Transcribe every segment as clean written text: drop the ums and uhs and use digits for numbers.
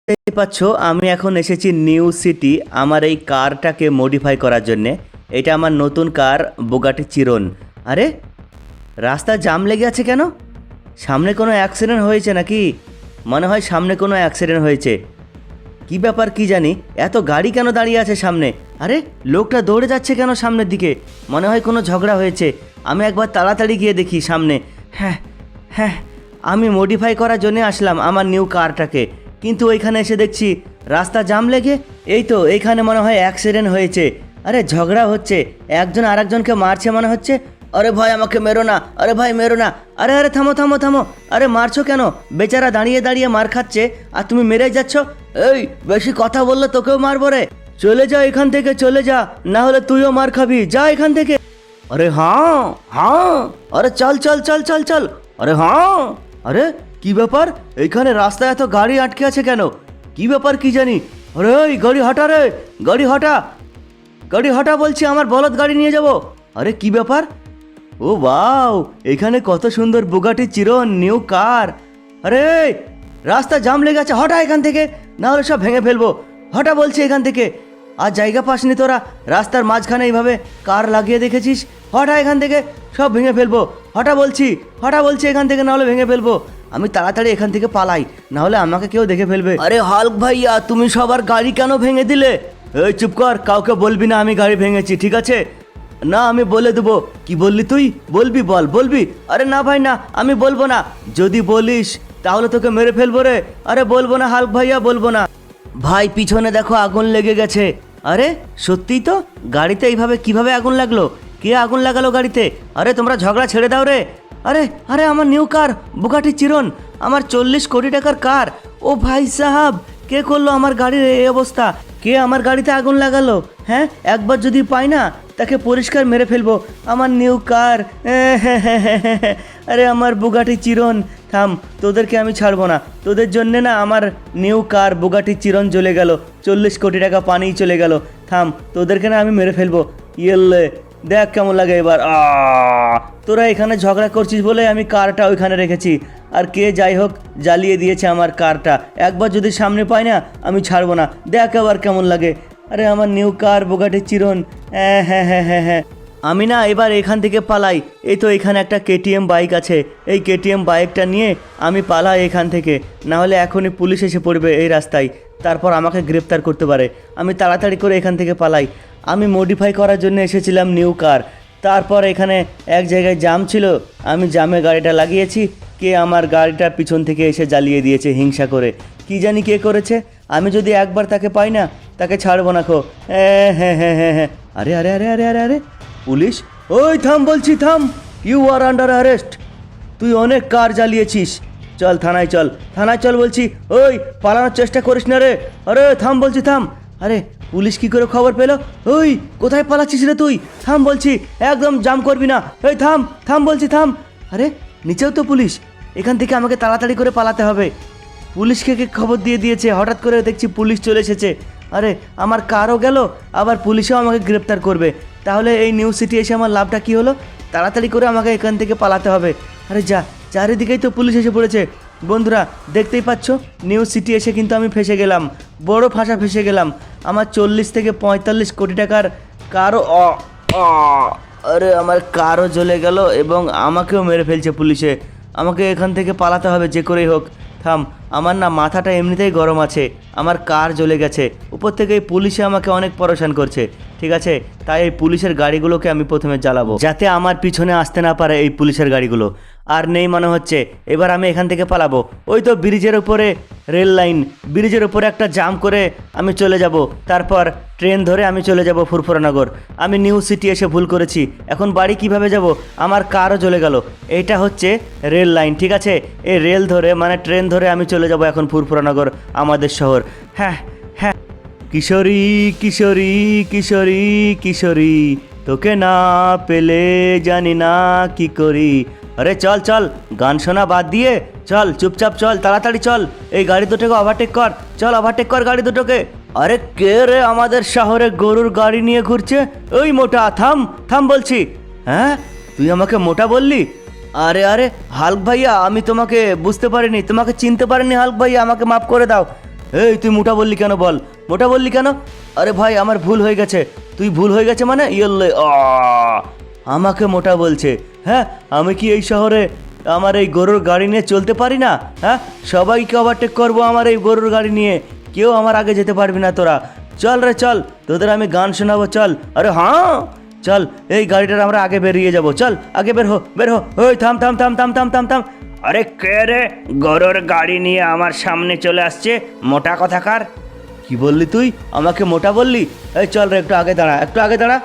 দেখতেই পাচ্ছ আমি এখন এসেছি নিউ সিটি আমার এই কারটাকে মডিফাই করার জন্যে। এটা আমার নতুন কার বুগাটি চিরন। আরে রাস্তায় জাম লেগে আছে কেন? সামনে কোনো অ্যাক্সিডেন্ট হয়েছে নাকি? মনে হয় সামনে কোনো অ্যাক্সিডেন্ট হয়েছে। কি ব্যাপার কি জানি, এত গাড়ি কেন দাঁড়িয়ে আছে সামনে? আরে লোকটা দৌড়ে যাচ্ছে কেন সামনের দিকে? মনে হয় কোনো ঝগড়া হয়েছে। আমি একবার তাড়াতাড়ি গিয়ে দেখি সামনে। হ্যাঁ হ্যাঁ, আমি মডিফাই করার জন্য আসলাম আমার নিউ কারটাকে, কিন্তু ওইখানে এসে দেখছি রাস্তা জাম লেগে। এই তো এইখানে মনে হয় অ্যাক্সিডেন্ট হয়েছে। আরে ঝগড়া হচ্ছে, একজন আরেকজনকে মারছে মনে হচ্ছে। আরে ভাই আমাকে মেরো না, আরে ভাই মেরো না। আরে আরে থামো থামো থামো, আরে মারছো কেন? বেচারা দাঁড়িয়ে দাঁড়িয়ে মার খাচ্ছে আর তুমি মেরে যাচ্ছ। এই বেশি কথা বললে তোকেও মারবো রে। চলে যা এখান থেকে, চলে যা, না হলে তুইও মার খাবি। যা এখান থেকে। আরে হ্যাঁ হ্যাঁ, আরে চল চল চল চল চল। আরে হ্যাঁ, আরে কি ব্যাপার এইখানে রাস্তায় এত গাড়ি আটকে আছে কেন? কি ব্যাপার কি জানি। আরে ওই গাড়ি হটা রে, গাড়ি হটা, গাড়ি হটা বলছি, আমার বলদ গাড়ি নিয়ে যাব। আরে কি ব্যাপার? ও বাও, এখানে কত সুন্দর বুগাটি চিরন নিউ কার। আরে রাস্তা জাম লেগে আছে, হটা এখান থেকে, না হলে সব ভেঙে ফেলবো। হটা বলছি এখান থেকে। আর জায়গা পাসনি তোরা? রাস্তার মাঝখানে এইভাবে কার লাগিয়ে দেখেছিস? হটা এখান থেকে, সব ভেঙে ফেলবো। হটা বলছি, হটা বলছি এখান থেকে, না হলে ভেঙে ফেলবো। আমি তাড়াতাড়ি এখান থেকে পালাই, না হলে আমাকে কেউ দেখে ফেলবে। আরে হাল্ক ভাইয়া, তুমি সবার গাড়ি কেন ভেঙে দিলে? এই চুপ কর, কাউকে বলবি না আমি গাড়ি ভেঙেছি, ঠিক আছে? না আমি বলে দেবো। কি বললি তুই? বলবি? বল, বলবি? আরে না ভাই না, আমি বলবো না। যদি বলিস তাহলে তোকে মেরে ফেলবো রে। আরে বলবো না হাল্ক ভাইয়া, বলবো না। ভাই পিছনে দেখো আগুন লেগে গেছে। আরে সত্যিই তো, গাড়িতে এইভাবে কিভাবে আগুন লাগলো? কে আগুন লাগালো গাড়িতে? আরে তোমরা ঝগড়া ছেড়ে দাও রে। আরে আরে আমার নিউ কার বুগাটি চিরন, আমার 40 কোটি টাকার কার। ও ভাই সাহাব, কে করলো আমার গাড়ির এই অবস্থা? কে আমার গাড়িতে আগুন লাগালো? হ্যাঁ, একবার যদি পাই না তাকে পরিষ্কার মেরে ফেলবো। আমার নিউ কার, আরে আমার বুগাটি চিরন। থাম, তোদেরকে আমি ছাড়বো না। তোদের জন্যে না আমার নিউ কার বুগাটি চিরন জ্বলে গেল, 40 কোটি টাকা পানিই চলে গেল। থাম, তোদেরকে না আমি মেরে ফেলবো। ইয়েলে দেখ কেমন লাগে এবার। তোরা এখানে ঝগড়া করছিস বলে আমি কারটা ওইখানে রেখেছি, আর কে যাই হোক জ্বালিয়ে দিয়েছে আমার কারটা। একবার যদি সামনে পাই না আমি ছাড়বো না। দেখ এবার কেমন লাগে। আরে আমার নিউ কার বুগাটি চিরন। হ্যাঁ হ্যাঁ হ্যাঁ হ্যাঁ হ্যাঁ, আমি না এবার এখান থেকে পালাই। এই তো এখানে একটা কেটিএম বাইক আছে, এই কেটিএম বাইকটা নিয়ে আমি পালাই এখান থেকে, না হলে এখনই পুলিশ এসে পড়বে এই রাস্তায়, তারপর আমাকে গ্রেপ্তার করতে পারে। আমি তাড়াতাড়ি করে এখান থেকে পালাই। আমি মডিফাই করার জন্য এসেছিলাম নিউ কার, তারপর এখানে এক জায়গায় জাম ছিল, আমি জামে গাড়িটা লাগিয়েছি। কে আমার গাড়িটা পিছন থেকে এসে জ্বালিয়ে দিয়েছে হিংসা করে। কি জানি কে করেছে। আমি যদি একবার তাকে পাই না তাকে ছাড়বো না খো। হ্যাঁ হ্যাঁ হ্যাঁ হ্যাঁ হ্যাঁ। আরে আরে আরে আরে আরে আরে, পুলিশ! ওই থাম বলছি, থাম। You are under arrest. তুই অনেক কার জ্বালিয়েছিস। চল থানায় চল, থানায় চল বলছি। ওই পালানোর চেষ্টা করিস না রে। আরে থাম বলছি, থাম। আরে পুলিশ কি করে খবর পেলো? ওই কোথায় পালাচ্ছিস রে তুই? থাম বলছি, একদম জাম করবি না। এই থাম, থাম বলছি, থাম। আরে নিচেও তো পুলিশ, এখান থেকে আমাকে তাড়াতাড়ি করে পালাতে হবে। পুলিশকে কে খবর দিয়ে দিয়েছে? হঠাৎ করে দেখছি পুলিশ চলে এসেছে। আরে আমার কারও গেল, আবার পুলিশও আমাকে গ্রেপ্তার করবে। তাহলে এই নিউ সিটি এসে আমার লাভটা কি হলো? তাড়াতাড়ি করে আমাকে এখান থেকে পালাতে হবে। আরে যা, চারিদিকেই তো পুলিশ এসে পড়েছে। বন্ধুরা দেখতেই পাচ্ছ, নিউ সিটি এসে কিন্তু আমি ফেসে গেলাম, বড় ফাঁসা ফেসে গেলাম। আমার 40 থেকে 45 কোটি টাকার কারও আরে আমার কারও জ্বলে গেল এবং আমাকেও মেরে ফেলছে পুলিশে। আমাকে এখান থেকে পালাতে হবে যে করেই হোক। থাম, আমার না মাথাটা এমনিতেই গরম আছে, আমার কার জ্বলে গেছে, উপর থেকে এই পুলিশে আমাকে অনেক পরেশান করছে। ঠিক আছে, তাই এই পুলিশের গাড়িগুলোকে আমি প্রথমে জ্বালাবো, যাতে আমার পিছনে আসতে না পারে এই পুলিশের গাড়িগুলো। আর নেই মনে হচ্ছে, এবার আমি এখান থেকে পালাবো। ওই তো ব্রিজের উপরে রেল লাইন, ব্রিজের উপরে একটা জাম করে আমি চলে যাব, তারপর ট্রেন ধরে আমি চলে যাব ফুরফুরানগর। আমি নিউ সিটি এসে ভুল করেছি, এখন বাড়ি কিভাবে যাব? আমার কারও চলে গেল। এইটা হচ্ছে রেল লাইন, ঠিক আছে? এই রেল ধরে মানে ট্রেন ধরে আমি চলে যাব এখন ফুরফুরানগর, আমাদের শহর। হ্যাঁ হ্যাঁ, কিশোরী কিশোরী কিশোরী কিশোরী, তোকে না পেলে জানি না কি করি। আরে চল চল, গান শোনা বাদ দিয়ে চল, চুপচাপ চল, তাড়াতাড়ি চল। এই গাড়ি দুটোকে ওভারটেক কর, চল ওভারটেক কর গাড়ি দুটোকে। আরে কে রে আমাদের শহরে গরুর গাড়ি নিয়ে ঘুরছে? ওই মোটা, থাম থাম বলছি। হ্যাঁ, তুই আমাকে মোটা বললি? আরে আরে হাল্ক ভাইয়া, আমি তোমাকে বুঝতে পারিনি, তোমাকে চিনতে পারিনি হাল্ক ভাইয়া, আমাকে মাফ করে দাও। এই তুই মোটা বললি কেন বল, মোটা বললি কেন? আরে ভাই আমার ভুল হয়ে গেছে। তুই ভুল হয়ে গেছে মানে ইয়েলে আমাকে মোটা বলছে? হ্যাঁ, আমি কি এই শহরে আমার এই গরুর গাড়ি নিয়ে চলতে পারি না? হ্যাঁ, সবাইকে ওভারটেক করবো আমার এই গরুর গাড়ি নিয়ে, কেউ আমার আগে যেতে পারবি না তোরা। চল রে চল, তোদের আমি গান শোনাবো চল। আরে হ্যাঁ চল, এই গাড়িটার আমরা আগে বেরিয়ে যাব, চল আগে বের হো বের হো। ওই থাম থাম থাম থাম থাম থাম থাম। আরে কে রে গরুর গাড়ি নিয়ে আমার সামনে চলে আসছে, মোটা কথাকার? কি বললি তুই, আমাকে মোটা বললি? এই চল রে একটু আগে দাঁড়া, একটু আগে দাঁড়া।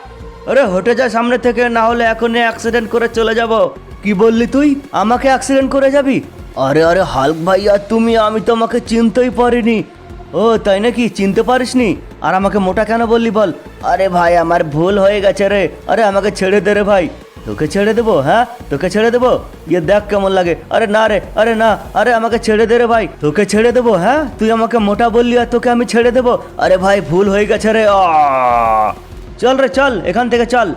আরে হটে যা সামনে থেকে, না হলে এখনই অ্যাক্সিডেন্ট করে চলে যাব। কি বললি তুই, আমাকে অ্যাক্সিডেন্ট করে যাবি? আরে আরে হাল্ক ভাইয়া তুমি, আমি তোমাকে চিনতেই পারিনি। ও তাই নাকি, চিনতে পারিসনি? আর আমাকে মোটা কেন বললি বল? আরে ভাই আমার ভুল হয়ে গেছে রে, আরে আমাকে ছেড়ে দে রে ভাই। তোকে ছেড়ে দেবো? হ্যাঁ তোকে ছেড়ে দেবো, ইয়ে দেখ কেমন লাগে। আরে না রে, আরে না, আরে আমাকে ছেড়ে দে রে ভাই, তোকে ছেড়ে দেবো। হ্যাঁ তুই আমাকে মোটা বললি আর তোকে আমি ছেড়ে দেবো? আরে ভাই ভুল হয়ে গেছে রে। চল রে চল, এখান থেকে চল।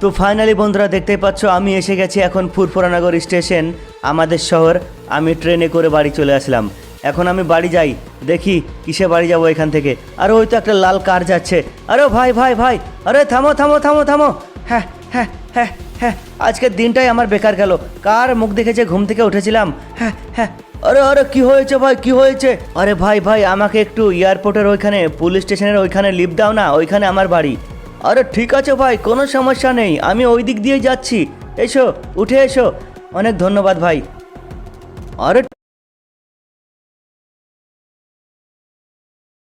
তো ফাইনালি বন্ধুরা দেখতেই পাচ্ছ আমি এসে গেছি এখন ফুরফুরানগর স্টেশন, আমাদের শহর। আমি ট্রেনে করে বাড়ি চলে আসলাম। এখন আমি বাড়ি যাই, দেখি কিসে বাড়ি যাবো এখান থেকে। আরে ওই তো একটা লাল কার যাচ্ছে। আরে ভাই ভাই ভাই, আরে থামো থামো থামো থামো। হ্যাঁ হ্যাঁ হ্যাঁ হ্যাঁ, আজকের দিনটাই আমার বেকার গেল। কার মুখ দেখেছে ঘুম থেকে উঠেছিলাম। হ্যাঁ হ্যাঁ, আরে আরে কি হয়েছে ভাই, কি হয়েছে? আরে ভাই ভাই আমাকে একটু এয়ারপোর্টের ওইখানে, পুলিশ স্টেশনের ওইখানে লিফট দাও না, ওইখানে আমার বাড়ি। আরে ঠিক আছে ভাই, কোনো সমস্যা নেই, আমি ওই দিক দিয়েই যাচ্ছি। এসো, উঠে এসো। অনেক ধন্যবাদ ভাই। আরে